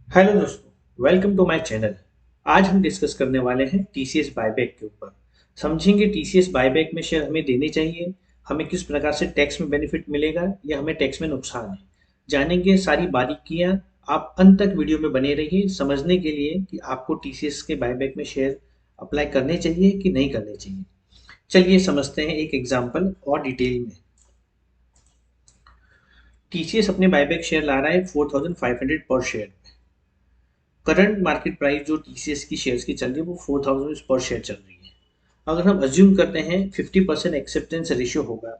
Hello दोस्तों, welcome to my channel. आज हम डिस्कस करने वाले हैं टीसीएस बायबैक के ऊपर। समझेंगे टीसीएस बायबैक में शेयर हमें देने चाहिए, हमें किस प्रकार से टैक्स में बेनिफिट मिलेगा या हमें टैक्स में नुकसान है। जानेंगे सारी बारीकियां। आप अंत तक वीडियो में बने रहिए समझने के लिए कि आपको टीसीएस के बायबैक में शेयर अप्लाई करने चाहिए कि नहीं करने चाहिए। चलिए समझते हैं एक एग्जाम्पल और डिटेल में। टीसीएस अपने बायबैक शेयर ला रहा है 4500 पर शेयर। करंट मार्केट प्राइस जो टीसीएस की शेयर्स की चल रही है वो 4000 पर शेयर चल रही है। अगर हम अज्यूम करते हैं 50% एक्सेप्टेंस रेशियो होगा,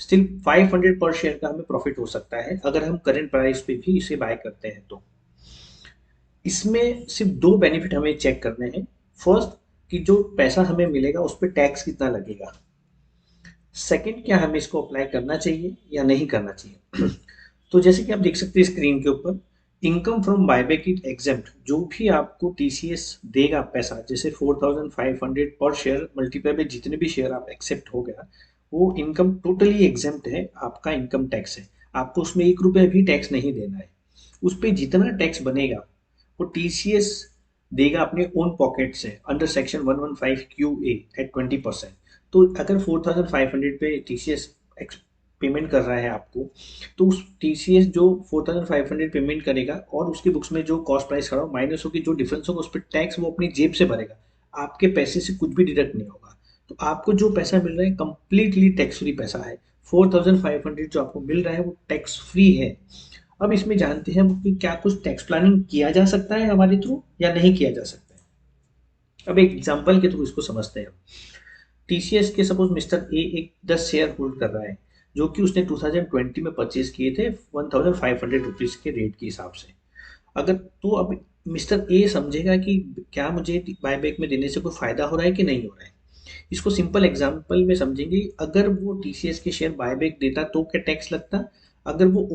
स्टिल 500 पर शेयर का हमें प्रॉफिट हो सकता है अगर हम करंट प्राइस पे भी इसे बाय करते हैं तो। इसमें सिर्फ दो बेनिफिट हमें चेक करने हैं। फर्स्ट, कि जो पैसा हमें मिलेगा उस पर टैक्स कितना लगेगा। सेकंड, क्या हमें इसको अप्लाई करना चाहिए या नहीं करना चाहिए। तो जैसे कि आप देख सकते हैं स्क्रीन के ऊपर, income from buyback is exempt. जो भी आपको टीसीएस देगा पैसा, जैसे 4500 पर शेयर मल्टीप्लाई बाय जितने भी शेयर आप एक्सेप्ट हो गया, वो इनकम टोटली एग्जेम्प्ट है, आपका इनकम टैक्स है। आपको उसमें 1 रुपया भी टैक्स नहीं देना है। उस पर जितना टैक्स बनेगा वो टीसीएस देगा अपने ओन पॉकेट से under section 115 Q A at 20%। तो अगर 4500 पे टीसीएस पेमेंट कर रहा है आपको, तो उस टीसीएस जो 4500 पेमेंट करेगा और उसकी बुक्स में जो कॉस्ट प्राइस खड़ा हो माइनस होगी, जो डिफरेंस होगा उस पर टैक्स वो अपनी जेब से भरेगा। आपके पैसे से कुछ भी डिडक्ट नहीं होगा। तो आपको जो पैसा मिल रहा है कंप्लीटली टैक्स फ्री पैसा है। 4500 जो आपको मिल रहा है वो टैक्स फ्री है। अब इसमें जानते हैं कि क्या कुछ टैक्स प्लानिंग किया जा सकता है हमारे थ्रू या नहीं किया जा सकता है। अब एक एग्जांपल के थ्रू इसको समझते हैं। टीसीएस के सपोज मिस्टर ए एक 10 शेयर होल्ड कर रहा है, जो कि उसने 2020 में परचेज किए थे 1500 रुपीज के रेट के हिसाब से। अगर तो अब मिस्टर ए समझेगा कि क्या मुझे बायबैक में देने से कोई फायदा हो रहा है कि नहीं हो रहा है। इसको सिंपल एग्जांपल में समझेंगे। अगर वो टीसीएस के शेयर बायबैक देता तो क्या टैक्स लगता, अगर वो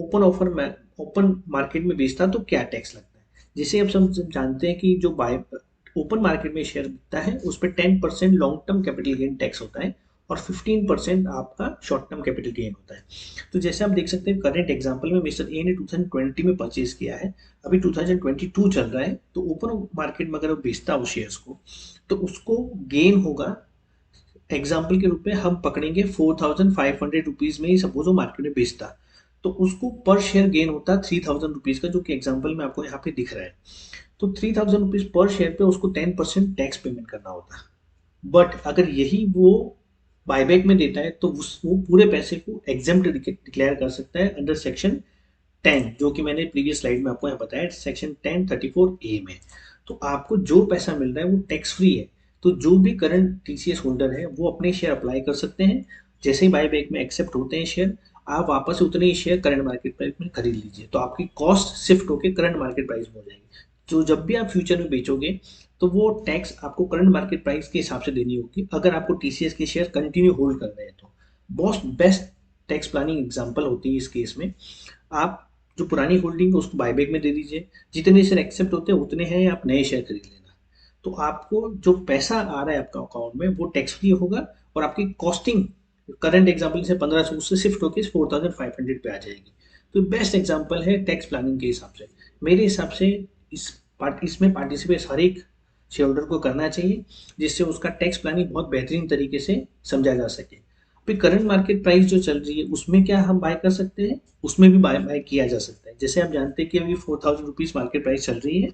ओपन मार्केट में बेचता तो क्या टैक्स लगता है। जिसे अब हम जानते हैं कि जो बाय ओपन मार्केट में शेयर बिकता है उस पर 10% long term capital gain tax होता है और 15% आपका शॉर्ट टर्म कैपिटल गेन होता है। तो जैसे आप देख सकते हैं करंट एग्जांपल में मिस्टर ए ने 2020 में परचेज किया है, अभी 2022 चल रहा है, तो ओपन मार्केट में अगर वो बेचता उस शेयर्स को तो उसको गेन होगा। एग्जाम्पल के रूप में हम पकड़ेंगे 4500 रुपीज में ही सपोज वो मार्केट में बेचता, तो उसको पर शेयर गेन होता 3000 रुपीज का, जो कि एग्जाम्पल में आपको यहाँ पे दिख रहा है। तो 3000 रुपीज पर शेयर पे उसको 10% टैक्स पेमेंट करना होता। बट अगर यही वो बायबैक में देता है तो वो पूरे पैसे को एग्जेम्प्ट डिक्लेयर कर सकता है अंडर सेक्शन 10, जो कि मैंने प्रीवियस स्लाइड में आपको यहाँ बताया, सेक्शन 1034 ए में। तो आपको जो पैसा मिल रहा है वो टैक्स फ्री है। तो जो भी करंट टीसीएस होल्डर है वो अपने शेयर अप्लाई कर सकते हैं। जैसे ही बायबैक में एक्सेप्ट होते हैं शेयर, आप वापस से उतने ही शेयर करंट मार्केट प्राइस में खरीद लीजिए, तो आपकी कॉस्ट शिफ्ट होकर करंट मार्केट प्राइस में हो जाएगी। तो जब भी आप फ्यूचर में बेचोगे तो वो टैक्स आपको करंट मार्केट प्राइस के हिसाब से देनी होगी, अगर आपको टीसीएस के शेयर कंटिन्यू होल्ड कर रहे हैं तो। बहुत बेस्ट टैक्स प्लानिंग एग्जांपल होती है इस केस में। आप जो पुरानी होल्डिंग है उसको बायबैक में दे दीजिए, जितने शेयर एक्सेप्ट होते हैं उतने हैं आप नए शेयर खरीद लेना। तो आपको जो पैसा आ रहा है आपका अकाउंट में वो टैक्स फ्री होगा और आपकी कॉस्टिंग करंट एग्जाम्पल से 1500 से शिफ्ट होकर 4500 पे आ जाएगी। तो बेस्ट एग्जाम्पल है टैक्स प्लानिंग के हिसाब से। मेरे हिसाब से इसमें पार्टिसिपेट हर एक शेयर होल्डर को करना चाहिए, जिससे उसका टैक्स प्लानिंग बहुत बेहतरीन तरीके से समझा जा सके। अभी करंट मार्केट प्राइस जो चल रही है उसमें क्या हम बाय कर सकते हैं, उसमें भी बाय बाय किया जा सकता है। जैसे आप जानते हैं कि अभी 4000 रुपीज मार्केट प्राइस चल रही है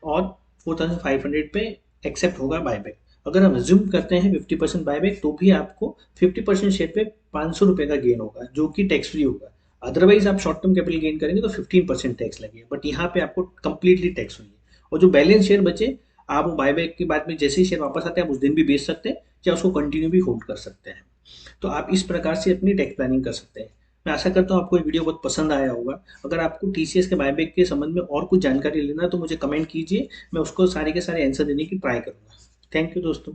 और 4500 पे एक्सेप्ट होगा बायबैक। अगर हम अज्यूम करते हैं 50% बायबैक, तो भी आपको 50% शेयर पे 500 रुपये का गेन होगा, जो कि टैक्स फ्री होगा। अदरवाइज आप शॉर्ट टर्म कैपिटल गेन करेंगे तो 15% टैक्स लगेगा, बट यहाँ पे आपको कंप्लीटली टैक्स फ्री है। और जो बैलेंस शेयर बचे, आप वो बायबैक के बाद में जैसे ही शेयर वापस आते हैं आप उस दिन भी बेच सकते हैं या उसको कंटिन्यू भी होल्ड कर सकते हैं। तो आप इस प्रकार से अपनी टैक्स प्लानिंग कर सकते हैं। मैं आशा करता हूँ आपको ये वीडियो बहुत पसंद आया होगा। अगर आपको टीसीएस के बायबैक के संबंध में और कुछ जानकारी लेना है तो मुझे कमेंट कीजिए, मैं उसको सारे के सारे आंसर देने की ट्राई करूंगा। थैंक यू दोस्तों।